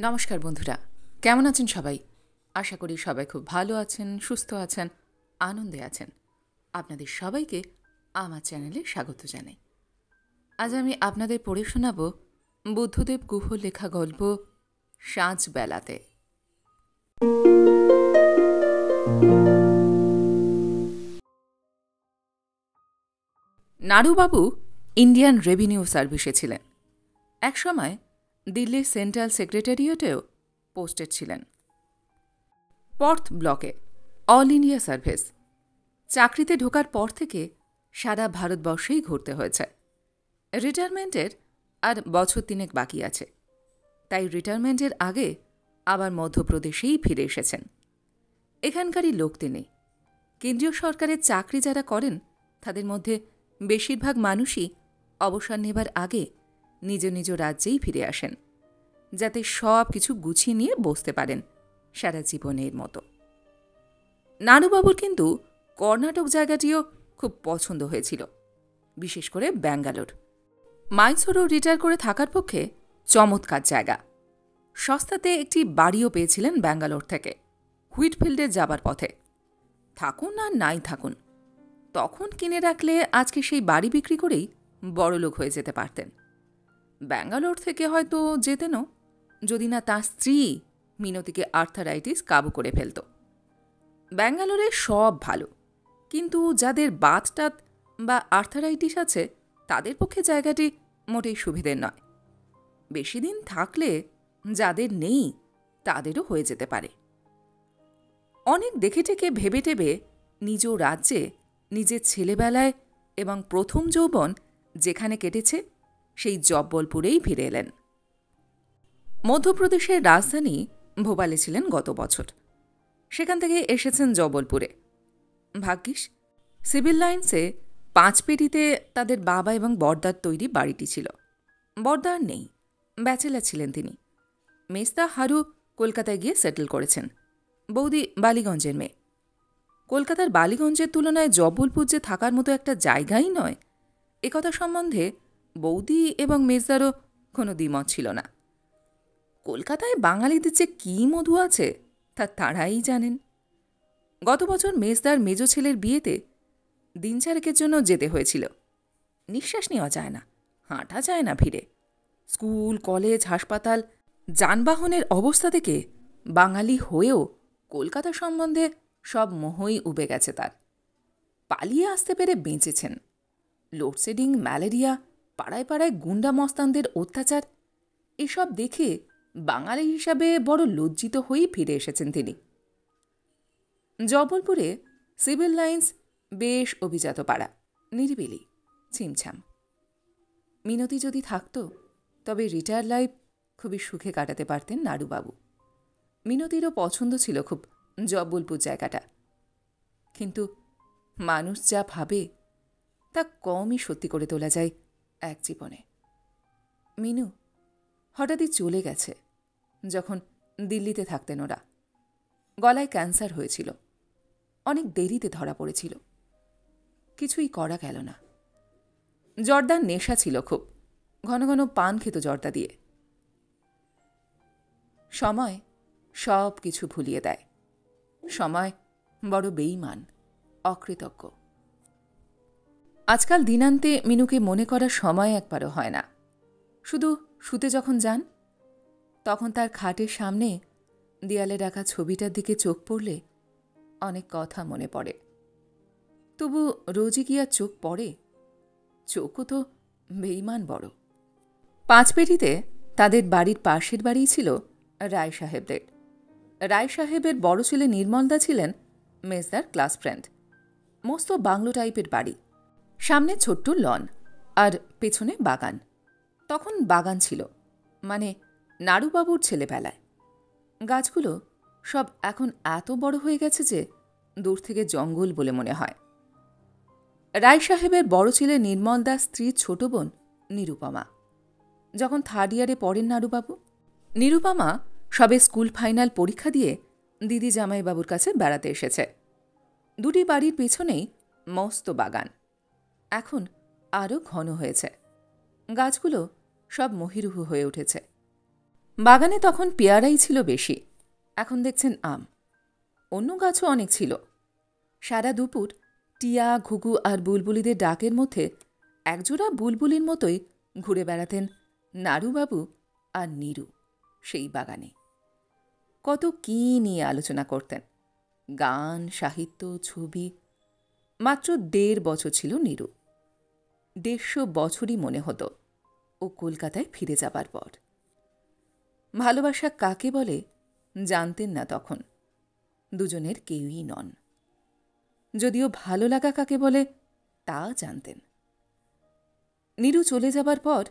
নমস্কার বন্ধুরা, কেমন আছেন সবাই? আশা করি সবাই খুব ভালো আছেন, সুস্থ আছেন, আনন্দে আছেন। আপনাদের সবাইকে আমার চ্যানেলে স্বাগত জানাই। আজ আমি আপনাদের পড়ে শোনাব বুদ্ধদেব গুহ লেখা গল্প সাঁঝ বেলাতে। নাড়ুবাবু ইন্ডিয়ান রেভিনিউ সার্ভিসে ছিলেন। একসময় দিল্লির সেন্ট্রাল সেক্রেটারিয়েটেও পোস্টেড ছিলেন। পর্থ ব্লকে অল ইন্ডিয়া সার্ভিস। চাকরিতে ঢোকার পর থেকে সারা ভারতবর্ষেই ঘুরতে হয়েছে। রিটায়ারমেন্টের আর বছর তিনেক বাকি আছে, তাই রিটায়ারমেন্টের আগে আবার মধ্যপ্রদেশেই ফিরে এসেছেন। এখানকারই লোক তিনি। কেন্দ্রীয় সরকারের চাকরি যারা করেন তাদের মধ্যে বেশিরভাগ মানুষই অবসর নেবার আগে নিজ নিজ রাজ্যেই ফিরে আসেন, যাতে সব কিছু গুছিয়ে নিয়ে বসতে পারেন সারা জীবনের মতো। নাড়ুবাবুর কিন্তু কর্ণাটক জায়গাটিও খুব পছন্দ হয়েছিল, বিশেষ করে ব্যাঙ্গালোর। মাইসোরও রিটায়ার করে থাকার পক্ষে চমৎকার জায়গা। সস্তাতে একটি বাড়িও পেয়েছিলেন ব্যাঙ্গালোর থেকে, হুইটফিল্ডে যাবার পথে। থাকুন আর নাই থাকুন, তখন কিনে রাখলে আজকে সেই বাড়ি বিক্রি করেই বড়লোক হয়ে যেতে পারতেন। ব্যাঙ্গালোর থেকে হয়তো যেতেনও, যদি না তাঁর স্ত্রী মিনতিকে আর্থারাইটিস কাবু করে ফেলত। ব্যাঙ্গালোরে সব ভালো, কিন্তু যাদের বাতটাত বা আর্থারাইটিস আছে তাদের পক্ষে জায়গাটি মোটেই সুবিধের নয়। বেশি দিন থাকলে যাদের নেই তাদেরও হয়ে যেতে পারে। অনেক দেখে টেকে ভেবে টেবে নিজ রাজ্যে নিজের ছেলেবেলায় এবং প্রথম যৌবন যেখানে কেটেছে সেই জব্বলপুরেই ফিরে এলেন। মধ্যপ্রদেশের রাজধানী ভোপালে ছিলেন গত বছর, সেখান থেকে এসেছেন জব্বলপুরে। ভাগ্যিস সিভিল লাইন্সে 5 পেটিতে তাদের বাবা এবং বড়দার তৈরি বাড়িটি ছিল। বড়দা আর নেই, ব্যাচেলার ছিলেন তিনি। মেজদা হারু কলকাতায় গিয়ে সেটেল করেছেন। বৌদি বালিগঞ্জের মেয়ে। কলকাতার বালিগঞ্জের তুলনায় জব্বলপুর যে থাকার মতো একটা জায়গাই নয়, একথা সম্বন্ধে বৌদি এবং মেজদারও কোনো দ্বিমত ছিল না। কলকাতায় বাঙালিদের যে কী মধু আছে তা তাঁরাই জানেন। গত বছর মেজদার মেজ ছেলের বিয়েতে দিন চারেকের জন্য যেতে হয়েছিল। নিঃশ্বাস নেওয়া যায় না, হাঁটা যায় না ভিড়ে। স্কুল, কলেজ, হাসপাতাল, যানবাহনের অবস্থা থেকে বাঙালি হয়েও কলকাতা সম্বন্ধে সব মোহই উবে গেছে তার। পালিয়ে আসতে পেরে বেঁচেছেন। লোডশেডিং, ম্যালেরিয়া, পাড়ায় পাড়ায় গুন্ডা মস্তানদের অত্যাচার, এসব দেখে বাঙালি হিসাবে বড় লজ্জিত হয়েই ফিরে এসেছেন তিনি। জব্বলপুরে সিভিল লাইন্স বেশ অভিজাত পাড়া, নিরিবিলি, ছিমছাম। মিনতি যদি থাকত তবে রিটায়ার লাইফ খুবই সুখে কাটাতে পারতেন নাড়ুবাবু। মিনতিরও পছন্দ ছিল খুব জব্বলপুর জায়গাটা, কিন্তু মানুষ যা ভাবে তা কমই সত্যি করে তোলা যায় এক জীবনে। মিনু হঠাৎই চলে গেছে যখন দিল্লিতে থাকতেন ওরা। গলায় ক্যান্সার হয়েছিল, অনেক দেরিতে ধরা পড়েছিল। কিছুই করা গেল না। জর্দার নেশা ছিল খুব, ঘন ঘন পান খেত জর্দা দিয়ে। সময় সব কিছু ভুলিয়ে দেয়। সময় বড় বেইমান, অকৃতজ্ঞ। আজকাল দিনান্তে মিনুকে মনে করার সময় একবারও হয় না। শুধু শুতে যখন যান তখন তার খাটের সামনে দেয়ালে রাখা ছবিটার দিকে চোখ পড়লে অনেক কথা মনে পড়ে। তবু রোজই কি আর চোখ পড়ে? চোখও তো বেইমান বড়। 5 পেটিতে তাদের বাড়ির পাশের বাড়িই ছিল রায় সাহেবদের। রায় সাহেবের বড় ছেলে নির্মলদা ছিলেন মেজদার ক্লাস ফ্রেন্ড। মস্ত বাংলো টাইপের বাড়ি, সামনে ছোট্ট লন আর পেছনে বাগান। তখন বাগান ছিল, মানে নাড়ুবাবুর ছেলেবেলায়। গাছগুলো সব এখন এত বড় হয়ে গেছে যে দূর থেকে জঙ্গল বলে মনে হয়। রায় সাহেবের বড় ছেলে নির্মলদার স্ত্রীর ছোট বোন নিরুপমা। যখন 3rd ইয়ারে পড়েন নাড়ুবাবু, নিরুপমা সবে স্কুল ফাইনাল পরীক্ষা দিয়ে দিদি জামাইবাবুর কাছে বেড়াতে এসেছে। দুটি বাড়ির পেছনেই মস্ত বাগান, এখন আরও ঘন হয়েছে। গাছগুলো সব মহিরুহ হয়ে উঠেছে। বাগানে তখন পেয়ারাই ছিল বেশি, এখন দেখছেন আম। অন্য গাছও অনেক ছিল। সারা দুপুর টিয়া, ঘুঘু আর বুলবুলিদের ডাকের মধ্যে একজোড়া বুলবুলির মতোই ঘুরে বেড়াতেন নাড়ুবাবু আর নীরু সেই বাগানে। কত কী নিয়ে আলোচনা করতেন, গান, সাহিত্য, ছবি। মাত্র ১.৫ বছর ছিল নীরু। ১৫০ বছরই মনে হতো ও কলকাতায় ফিরে যাবার পর। ভালোবাসা কাকে বলে জানতেন না তখন, দুজনের কেউই নন। যদিও ভালো লাগা কাকে বলে তা জানতেন। নীরু চলে যাবার পর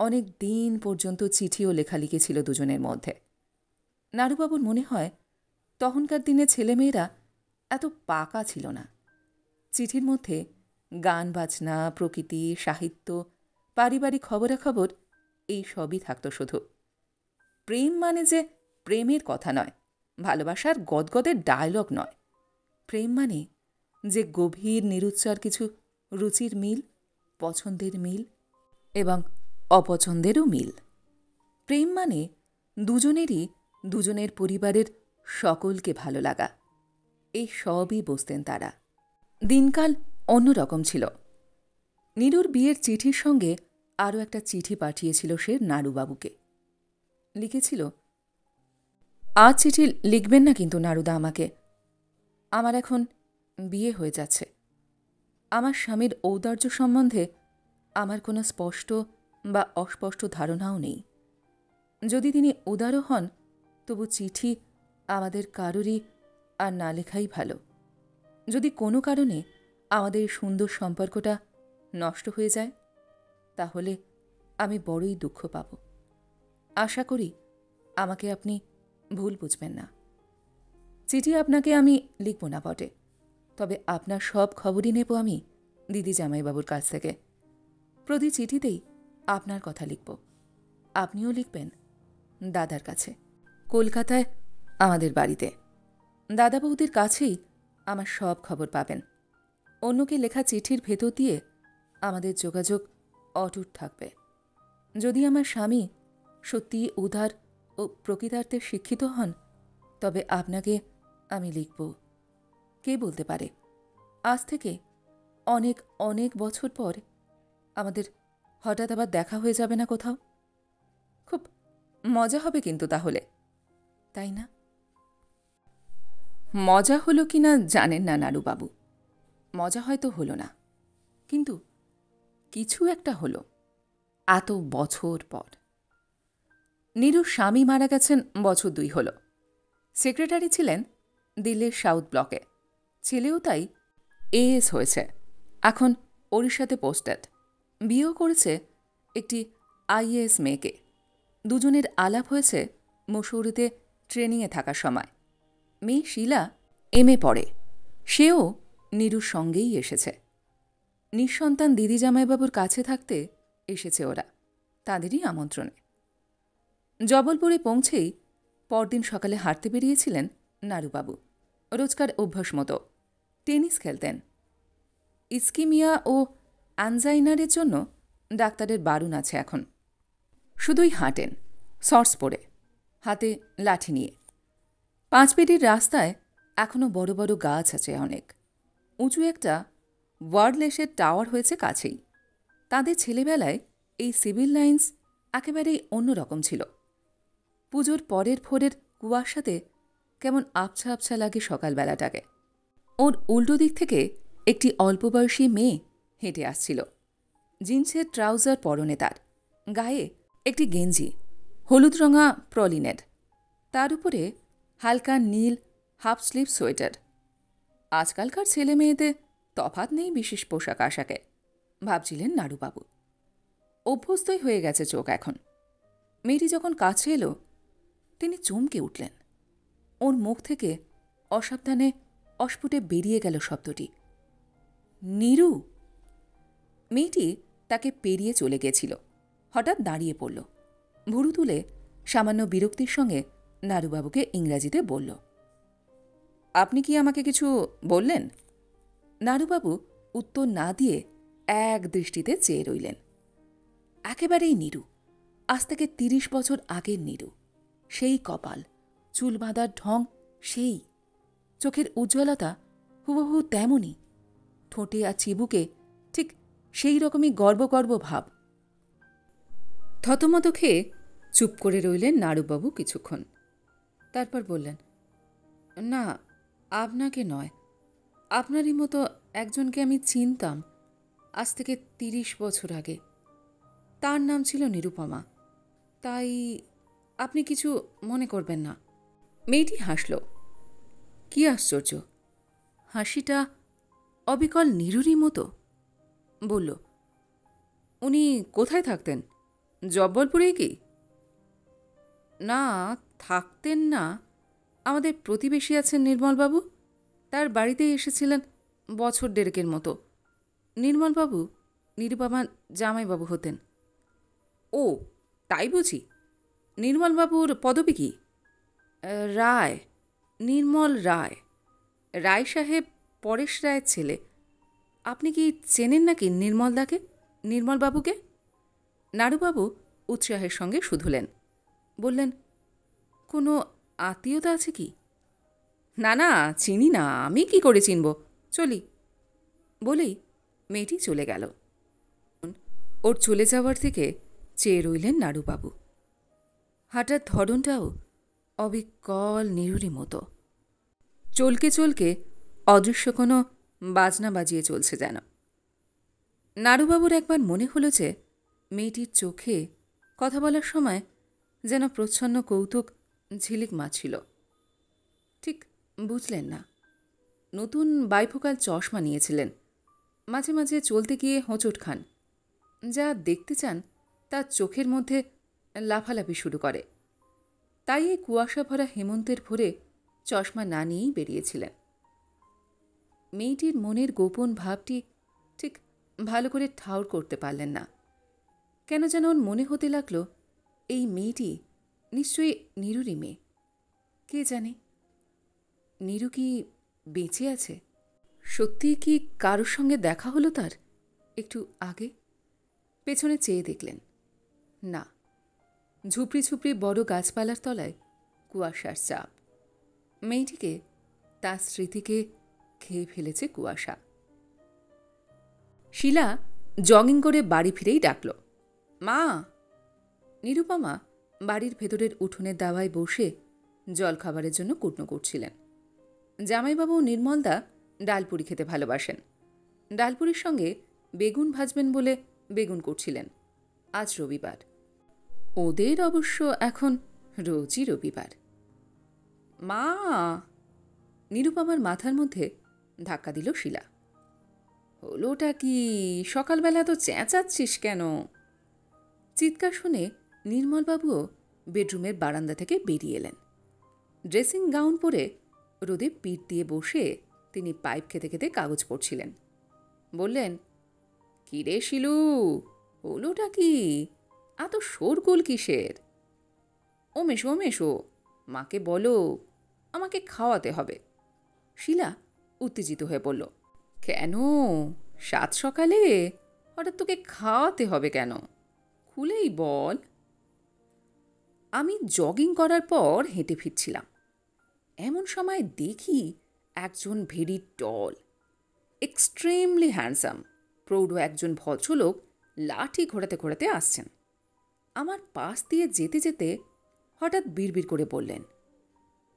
অনেক দিন পর্যন্ত চিঠি ও লেখালেখি ছিল দুজনের মধ্যে। নাড়ুবাবুর মনে হয় তখনকার দিনে ছেলেমেয়েরা এত পাকা ছিল না। চিঠির মধ্যে গান বাজনা, প্রকৃতি, সাহিত্য, পারিবারিক খবরাখবর এই সবই থাকত শুধু। প্রেম মানে যে প্রেমের কথা নয়, ভালোবাসার গদগদের ডায়লগ নয়। প্রেম মানে যে গভীর নিরুচ্চার কিছু রুচির মিল, পছন্দের মিল এবং অপছন্দেরও মিল। প্রেম মানে দুজনেরই দুজনের পরিবারের সকলকে ভালো লাগা। এই সবই বুঝতেন তারা। দিনকাল অন্যরকম ছিল। নীরুর বিয়ের চিঠির সঙ্গে আরও একটা চিঠি পাঠিয়েছিল সে নাড়ুবাবুকে। লিখেছিল, আজ চিঠি লিখবেন না কিন্তু নাড়ুদা আমাকে। আমার এখন বিয়ে হয়ে যাচ্ছে। আমার স্বামীর ঔদার্য সম্বন্ধে আমার কোনো স্পষ্ট বা অস্পষ্ট ধারণাও নেই। যদি তিনি উদারও হন, তবু চিঠি আমাদের কারোরই আর না লেখাই ভালো। যদি কোনো কারণে আমাদের সুন্দর সম্পর্কটা নষ্ট হয়ে যায়, তাহলে আমি বড়ই দুঃখ পাব। আশা করি আমাকে আপনি ভুল বুঝবেন না। চিঠি আপনাকে আমি লিখব না বটে, তবে আপনার সব খবরই নেব আমি দিদি জামাইবাবুর কাছ থেকে। প্রতি চিঠিতেই আপনার কথা লিখব। আপনিও লিখবেন দাদার কাছে, কলকাতায় আমাদের বাড়িতে। দাদা বৌদির কাছেই আমার সব খবর পাবেন। অন্যকে লেখা চিঠির ভেতর দিয়ে আমাদের যোগাযোগ অটুট থাকবে। যদি আমার স্বামী সত্যিই উদার ও প্রকৃতার্থে শিক্ষিত হন, তবে আপনাকে আমি লিখব। কে বলতে পারে, আজ থেকে অনেক অনেক বছর পর আমাদের হঠাৎ আবার দেখা হয়ে যাবে না কোথাও? খুব মজা হবে কিন্তু তাহলে, তাই না? মজা হলো কি না জানেন না নাড়ুবাবু। মজা হয়তো হলো না, কিন্তু কিছু একটা হলো এত বছর পর। নীরুর স্বামী মারা গেছেন বছর ২ হল। সেক্রেটারি ছিলেন দিল্লির সাউথ ব্লকে। ছেলেও তাই এএস হয়েছে, এখন ওড়িশাতে পোস্টেড। বিয়েও করেছে একটি আইএএস মেয়েকে। দুজনের আলাপ হয়েছে মসৌরিতে ট্রেনিংয়ে থাকার সময়। মেয়ে শীলা এমএ পড়ে, সেও নীরুর সঙ্গেই এসেছে। নিঃসন্তান দিদি জামাইবাবুর কাছে থাকতে এসেছে ওরা, তাদেরই আমন্ত্রণে। জবলপুরে পৌঁছেই পরদিন সকালে হাঁটতে বেরিয়েছিলেন নাড়ুবাবু। রোজকার অভ্যাস মতো টেনিস খেলতেন। ইস্কিমিয়া ও অ্যানজাইনারের জন্য ডাক্তারের বারণ আছে এখন। শুধুই হাঁটেন, শর্টস পরে, হাতে লাঠি নিয়ে। ৫ পেটির রাস্তায় এখনও বড় বড় গাছ আছে অনেক। উঁচু একটা ওয়ার্ডলেসের টাওয়ার হয়েছে কাছেই। তাদের ছেলেবেলায় এই সিভিল লাইন্স একেবারেই অন্যরকম ছিল। পুজোর পরের ভোরের কুয়াশাতে কেমন আবছা আবছা লাগে সকালবেলাটাকে। ওর উল্টো দিক থেকে একটি অল্পবয়সী মেয়ে হেঁটে আসছিল। জিন্সের ট্রাউজার পরনে, তার গায়ে একটি গেঞ্জি, হলুদ রঙা প্রলিনেড, তার উপরে হালকা নীল হাফ স্লিভ সোয়েটার। আজকালকার ছেলে মেয়েদের তফাৎ নেই বিশেষ পোশাক আশাকে, ভাবছিলেন নাড়ুবাবু। অভ্যস্তই হয়ে গেছে চোখ এখন। মেয়েটি যখন কাছে এলো, তিনি চমকে উঠলেন। ওর মুখ থেকে অসাবধানে অস্ফুটে বেরিয়ে গেল শব্দটি, নীরু। মেয়েটি তাকে পেরিয়ে চলে গেছিল। হঠাৎ দাঁড়িয়ে পড়ল, ভুরু তুলে সামান্য বিরক্তির সঙ্গে নাড়ুবাবুকে ইংরাজিতে বলল, আপনি কি আমাকে কিছু বললেন? নাড়ুবাবু উত্তর না দিয়ে এক দৃষ্টিতে চেয়ে রইলেন। একেবারেই নীরু, আজ থেকে ৩০ বছর আগের নীরু। সেই কপাল, চুল বাঁধার ঢং সেই, চোখের উজ্জ্বলতা হুবহু তেমনই, ঠোঁটে আর চিবুকে ঠিক সেই রকমই গর্ব গর্ব ভাব। থতমত খেয়ে চুপ করে রইলেন নাড়ুবাবু কিছুক্ষণ। তারপর বললেন, না, আপনাকে নয়, আপনারই মতো একজনকে আমি চিনতাম আজ থেকে ৩০ বছর আগে। তার নাম ছিল নিরুপমা। তাই আপনি কিছু মনে করবেন না। মেয়েটি হাসল। কি আশ্চর্য, হাসিটা অবিকল নীরুরই মতো। বলল, উনি কোথায় থাকতেন? জব্বলপুরেই কি? না, থাকতেন না। আমাদের প্রতিবেশী আছেন নির্মলবাবু, তার বাড়িতেই এসেছিলেন বছর দেড়েকের মতো। নির্মলবাবু নিরুপমার জামাইবাবু হতেন। ও, তাই বুঝি? নির্মলবাবুর পদবী কি? রায়, নির্মল রায়। রায় সাহেব পরেশ রায়ের ছেলে। আপনি কি চেনেন নাকি নির্মলদাকে, নির্মলবাবুকে? নাড়ুবাবু উৎসাহের সঙ্গে শুধুলেন। বললেন, কোনো আত্মীয়তা আছে কি? না না, চিনি না, আমি কি করে চিনব, চলি। বলেই মেয়েটি চলে গেল। ওর চলে যাওয়ার দিকে চেয়ে রইলেন নাড়ুবাবু। হাঁটার ধরনটাও অবিকল নীরুরই মতো। চলকে চলকে অদৃশ্য কোনো বাজনা বাজিয়ে চলছে যেন। নাড়ুবাবুর একবার মনে হল যে মেয়েটির চোখে কথা বলার সময় যেন প্রচ্ছন্ন কৌতুক ঝিলিক মাছিল। ঠিক বুঝলেন না। নতুন বাইফোকাল চশমা নিয়েছিলেন। মাঝে মাঝে চলতে গিয়ে হোঁচট খান। যা দেখতে চান তা চোখের মধ্যে লাফালাফি শুরু করে। তাই এই কুয়াশা ভরা হেমন্তের ভোরে চশমা না নিয়েই বেরিয়েছিলেন। মেয়েটির মনের গোপন ভাবটি ঠিক ভালো করে ঠাউর করতে পারলেন না। কেন যেন ওর মনে হতে লাগল এই মেয়েটি নিশ্চয়ই নীরুরই মেয়ে। কে জানে, নীরু কি বেঁচে আছে? সত্যিই কি কারোর সঙ্গে দেখা হলো তার একটু আগে? পেছনে চেয়ে দেখলেন, না, ঝুপড়ি ঝুপড়ি বড় গাছপালার তলায় কুয়াশার চাপ। মেয়েটিকে, তার স্মৃতিকে খেয়ে ফেলেছে কুয়াশা। শিলা জগিং করে বাড়ি ফিরেই ডাকল, মা। নিরুপমা বাড়ির ভেতরের উঠোনের দাওয়ায় বসে জলখাবারের জন্য কুটনো করছিলেন। জামাইবাবু নির্মলদা ডালপুরি খেতে ভালোবাসেন। ডালপুরির সঙ্গে বেগুন ভাজবেন বলে বেগুন করছিলেন। আজ রবিবার। ওদের অবশ্য এখন রোজই রবিবার। মা! নিরুপমার মাথার মধ্যে ধাক্কা দিল শিলা। হলোটা কি, সকালবেলা তো চেঁচাচ্ছিস কেন? চিৎকার শুনে নির্মলবাবুও বেডরুমের বারান্দা থেকে বেরিয়ে এলেন। ড্রেসিং গাউন পরে রোদে পিঠ দিয়ে বসে তিনি পাইপ খেতে খেতে কাগজ পড়ছিলেন। বললেন, কি রে শিলু, হলোটা কি, এত শোরগোল কিসের? ও মেশো, মাকে বলো আমাকে খাওয়াতে হবে। শিলা উত্তেজিত হয়ে বলল, কেন, সাত সকালে হঠাৎ তোকে খাওয়াতে হবে কেন? খুলেই বল। আমি জগিং করার পর হেঁটে ফিরছিলাম। এমন সময় দেখি একজন ভেরি টল, এক্সট্রিমলি হ্যান্ডসাম, প্রৌঢ় একজন ভদ্রলোক লাঠি ঘোরাতে ঘোরাতে আসছেন। আমার পাশ দিয়ে যেতে যেতে হঠাৎ বিড়বিড় করে বললেন,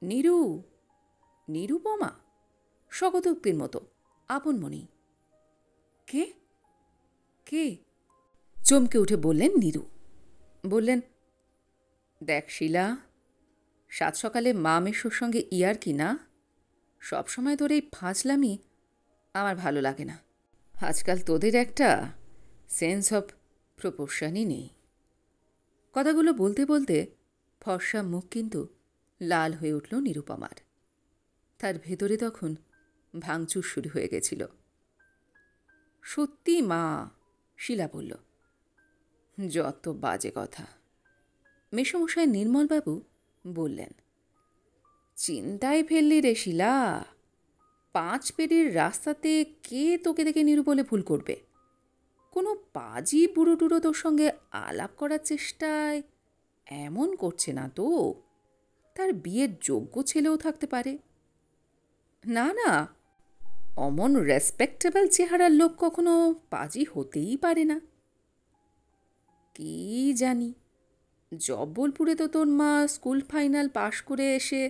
নীরু, নিরুপমা, স্বগতোক্তির মতো আপনমনি। কে কে? চমকে উঠে বললেন নীরু। বললেন, দেখ শিলা, সাত সকালে মা মেশোর সঙ্গে ইয়ার কি না, সবসময় তোর এই ফাজলামি আমার ভালো লাগে না। আজকাল তোদের একটা সেন্স অফ প্রপোর্শনই নেই। কথাগুলো বলতে বলতে ফর্সা মুখ কিন্তু লাল হয়ে উঠল নিরুপমার। তার ভেতরে তখন ভাঙচুর শুরু হয়ে গেছিল। সত্যি মা, শিলা বলল। যত বাজে কথা। মেসমশাই নির্মলবাবু বললেন, চিন্তায় ফেললি রে শিলা। 5 পেরির রাস্তাতে কে তোকে দেখে নীরু বলে ভুল করবে? কোনো পাজি বুড়ো টুড়ো তোর সঙ্গে আলাপ করার চেষ্টায় এমন করছে না তো তার বিয়ের যোগ্য ছেলেও থাকতে পারে। না না, অমন রেসপেক্টেবল চেহারার লোক কখনো পাজি হতেই পারে না। কি জানি, জব্বলপুরে তো তোর মা স্কুল ফাইনাল পাশ করে এসে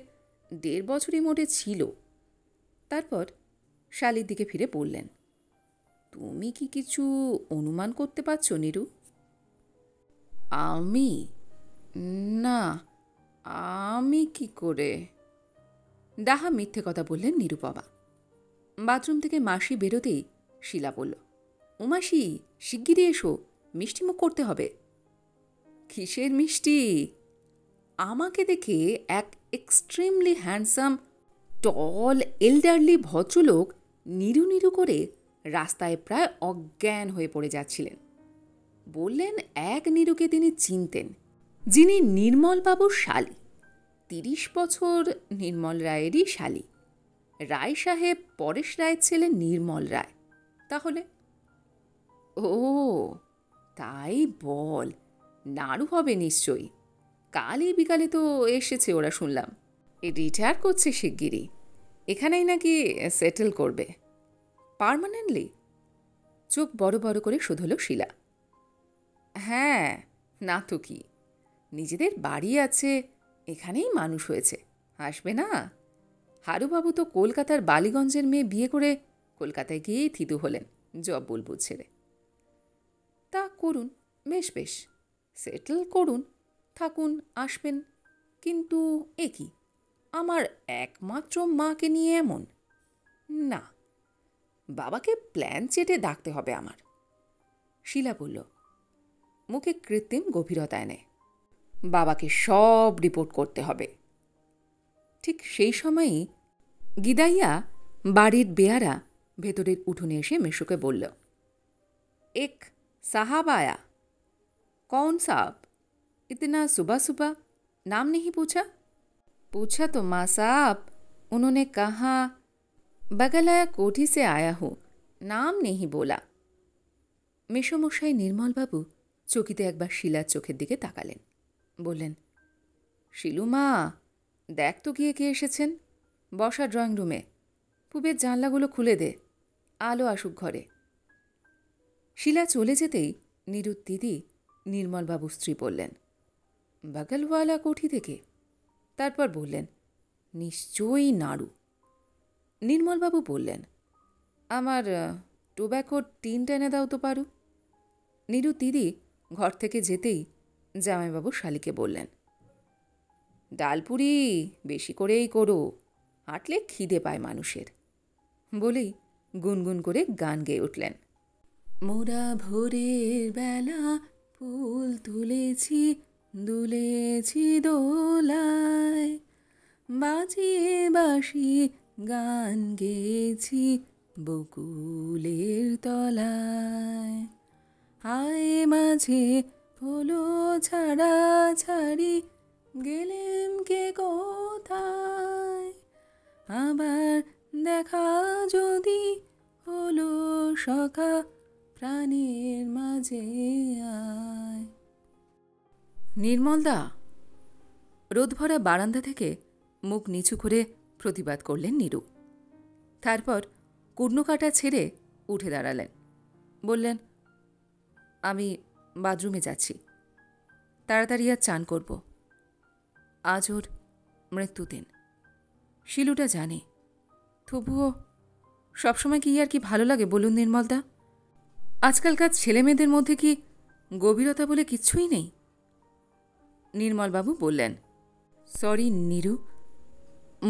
1.5 বছরই মোটে ছিল। তারপর শালির দিকে ফিরে বললেন, তুমি কি কিছু অনুমান করতে পারছো নীরু? আমি? না, আমি কি করে? ডাহা মিথ্যে কথা বললেন নিরুপমা। বাথরুম থেকে মাসি বেরোতেই শিলা বলল, ও মাসি, শিগগিরই এসো, মিষ্টিমুখ করতে হবে। কিসের মিষ্টি? আমাকে দেখে এক এক্সট্রিমলি হ্যান্ডসাম টল এল্ডারলি ভদ্রলোক নিরু নিরু করে রাস্তায় প্রায় অজ্ঞান হয়ে পড়ে যাচ্ছিলেন। বললেন এক নিরুকে তিনি চিনতেন, যিনি নির্মলবাবুর শালী, 30 বছর নির্মল রায়েরই শালী। রায় সাহেব পরেশ রায়ের ছেলে নির্মল রায়। তাহলে ও তাই বল, নাড়ু হবে নিশ্চয়ই। কালই বিকালে তো এসেছে ওরা, শুনলাম রিটায়ার করছে শিগগিরই, এখানেই নাকি সেটেল করবে পার্মানেন্টলি। চোখ বড় বড় করে শুধল শিলা। হ্যাঁ, না তো কি, নিজেদের বাড়ি আছে, এখানেই মানুষ হয়েছে, আসবে না? হারুবাবু তো কলকাতার বালিগঞ্জের মেয়ে বিয়ে করে কলকাতায় গিয়েই থিতু হলেন জব্বলপুর ছেড়ে। তা করুন, বেশ বেশ, সেটেল করুন, থাকুন, আসবেন। কিন্তু এ কি, আমার একমাত্র মাকে নিয়ে এমন? না, বাবাকে প্ল্যান চেটে ডাকতে হবে আমার। শিলা বলল, মুখে কৃত্রিম গভীরতা এনে, বাবাকে সব রিপোর্ট করতে হবে। ঠিক সেই সময়ই গিদাইয়া বাড়ির বেয়ারা ভেতরের উঠোনে এসে মেশুকে বলল, এক साहब आया। कौन साहब? इतना सुबह सुबह, नाम नहीं पूछा? पूछा तो माँ साहब, उन्होंने कहा बगल आया कोठी से आया हूँ, नाम नहीं बोला। মেসমশাই নির্মলবাবু চকিতে একবার শিলার চোখের দিকে তাকালেন, বললেন, শিলু মা, দেখ তো গিয়ে কে এসেছেন। বসা ড্রয়িং রুমে, পুবের জানলাগুলো খুলে দে, আলো আসুক ঘরে। শিলা চলে যেতেই নিরুর দিদি নির্মলবাবু স্ত্রী বললেন, বাগলওয়ালা কোঠি থেকে? তারপর বললেন, নিশ্চয়ই নাড়ু। নির্মলবাবু বললেন, আমার টোব্যাকোর টিনটা এনে দাও তো পারু। নিরুর দিদি ঘর থেকে যেতেই জামাইবাবু শালিকে বললেন, ডালপুরি বেশি করেই করো, হাঁটলে খিদে পায় মানুষের। বলেই গুনগুন করে গান গেয়ে উঠলেন, মোরা ভোরের বেলা ফুল তুলেছি, দুলেছি দোলায়, বাজিয়ে বাঁশি গান গেয়েছি বকুলের তলায়। হায় মাঝে হলো ছাড়া ছাড়ি, গেলেম কে কোথায়, আবার দেখা যদি হলো সখা, প্রাণের মাঝে আয়। নির্মলদা! রোদভরা বারান্দা থেকে মুখ নিচু করে প্রতিবাদ করলেন নীরু। তারপর কুর্ণকাটা ছেড়ে উঠে দাঁড়ালেন, বললেন, আমি বাথরুমে যাচ্ছি, তাড়াতাড়ি আর চান করব। আজ ওর মৃত্যুদিন, শিলুটা জানে। তবুও সবসময় কি আর কি ভালো লাগে বলুন নির্মলদা? আজকালকার ছেলেমেয়েদের মধ্যে কি গভীরতা বলে কিচ্ছুই নেই? নির্মলবাবু বললেন, সরি নীরু,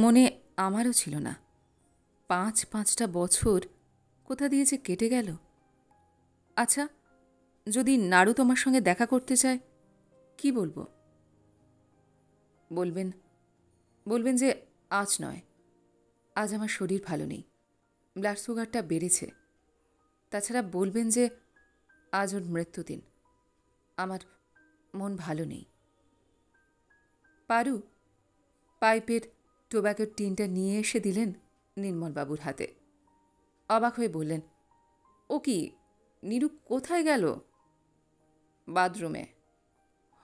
মনে আমারও ছিল না। 5-5টা বছর কোথা দিয়ে যে কেটে গেল। আচ্ছা, যদি নাড়ু তোমার সঙ্গে দেখা করতে চায়, কি বলবো? বলবেন যে আজ নয়, আজ আমার শরীর ভালো নেই, ব্লাড সুগারটা বেড়েছে। তাছাড়া বলবেন যে আজ ওর মৃত্যুদিন, আমার মন ভালো নেই। পারু পাইপের টোব্যাকোর টিনটা নিয়ে এসে দিলেন নির্মলবাবুর হাতে। অবাক হয়ে বললেন, ও কি, নীরু কোথায় গেল? বাথরুমে।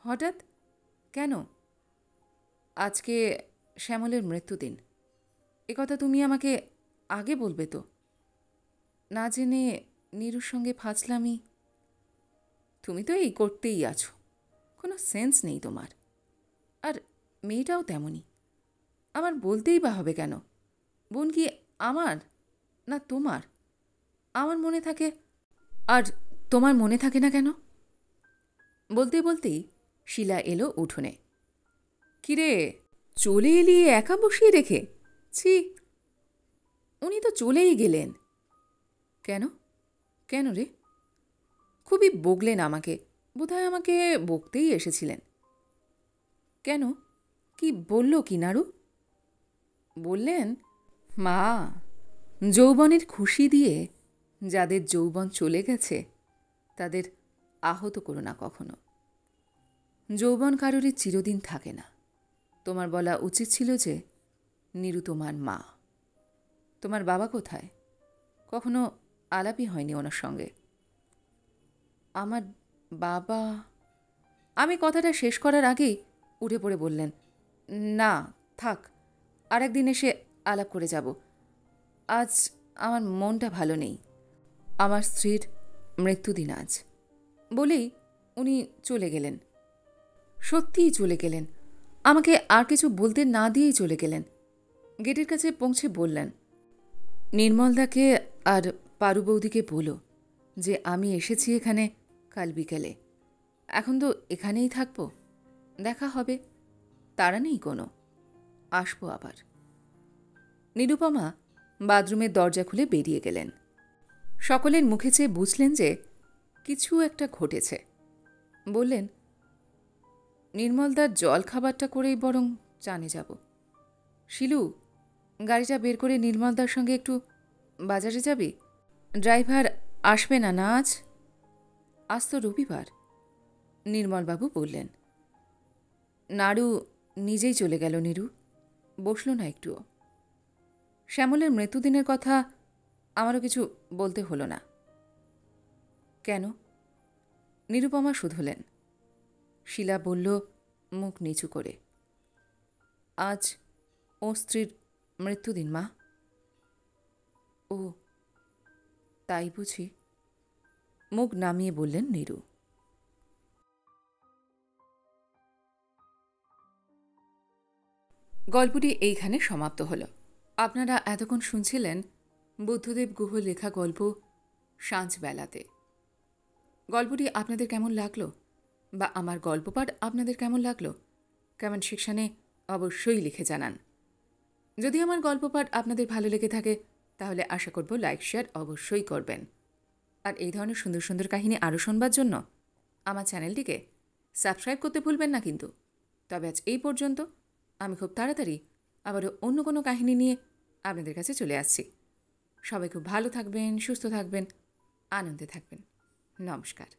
হঠাৎ কেন? আজকে শ্যামলের মৃত্যুদিন। একথা তুমি আমাকে আগে বলবে তো? না জেনে নীরুর সঙ্গে ফাজলামি। তুমি তো এই করতেই আছো, কোনো সেন্স নেই তোমার। আর মেয়েটাও তেমনই। আমার বলতেই বা হবে কেন? বোন কি আমার না তোমার? আমার মনে থাকে, আর তোমার মনে থাকে না কেন? বলতে বলতেই শিলা এলো উঠোনে। কিরে, চলে এলি একা বসিয়ে রেখে? ছি, উনি তো চলেই গেলেন। কেন? কেন রে? খুবই বকলেন আমাকে, বোধহয় আমাকে বকতেই এসেছিলেন। কেন, কি বলল কি নাড়ু? বললেন, মা, যৌবনের খুশি দিয়ে যাদের যৌবন চলে গেছে তাদের আহত করো না কখনো। যৌবন কারোরই চিরদিন থাকে না। তোমার বলা উচিত ছিল যে নীরু তোমার মা। তোমার বাবা কোথায়? কখনো আলাপই হয়নি ওনার সঙ্গে। আমার বাবা। আমি কথাটা শেষ করার আগেই উঠে পড়ে বললেন, না থাক, আর একদিন এসে আলাপ করে যাব। আজ আমার মনটা ভালো নেই। আমার স্ত্রীর মৃত্যুদিন আজ। বলেই উনি চলে গেলেন। সত্যিই চলে গেলেন। আমাকে আর কিছু বলতে না দিয়েই চলে গেলেন। গেটের কাছে পৌঁছে বললেন, নির্মলদাকে আর পারু বৌদিকে বলো যে আমি এসেছি এখানে কাল বিকেলে। এখন তো এখানেই থাকব, দেখা হবে, তাড়া নেই কোনো, আসবো আবার। নিরুপমা বাথরুমের দরজা খুলে বেরিয়ে গেলেন। সকলের মুখে চেয়ে বুঝলেন যে কিছু একটা ঘটেছে। বললেন, নির্মলদার জল খাবারটা করেই বরং চানে যাব। শিলু, গাড়িটা বের করে নির্মলদার সঙ্গে একটু বাজারে যাবি? ড্রাইভার আসবে না না আজ? আজ তো রবিবার। নির্মলবাবু বললেন। নাড়ু নিজেই চলে গেল। নীরু বসল না একটুও। শ্যামলের মৃত্যুদিনের কথা আমারও কিছু বলতে হলো না। কেন? নিরুপমা শুধলেন। শিলা বলল মুখ নিচু করে, আজ ও স্ত্রীর মৃত্যুদিন মা। ও তাই বুঝি? মুখ নামিয়ে বললেন নীরু। গল্পটি এইখানে সমাপ্ত হল। আপনারা এতক্ষণ শুনছিলেন বুদ্ধদেব গুহ লেখা গল্প সাঁঝবেলাতে। গল্পটি আপনাদের কেমন লাগলো, বা আমার গল্পপাঠ আপনাদের কেমন লাগলো, কমেন্ট সেকশানে অবশ্যই লিখে জানান। যদি আমার গল্পপাঠ আপনাদের ভালো লেগে থাকে তাহলে আশা করব লাইক শেয়ার অবশ্যই করবেন। আর এই ধরনের সুন্দর সুন্দর কাহিনী আরও শোনবার জন্য আমার চ্যানেলটিকে সাবস্ক্রাইব করতে ভুলবেন না কিন্তু। তবে আজ এই পর্যন্ত। আমি খুব তাড়াতাড়ি আবারও অন্য কোনো কাহিনী নিয়ে আপনাদের কাছে চলে আসছি। সবাই খুব ভালো থাকবেন, সুস্থ থাকবেন, আনন্দে থাকবেন। নমস্কার।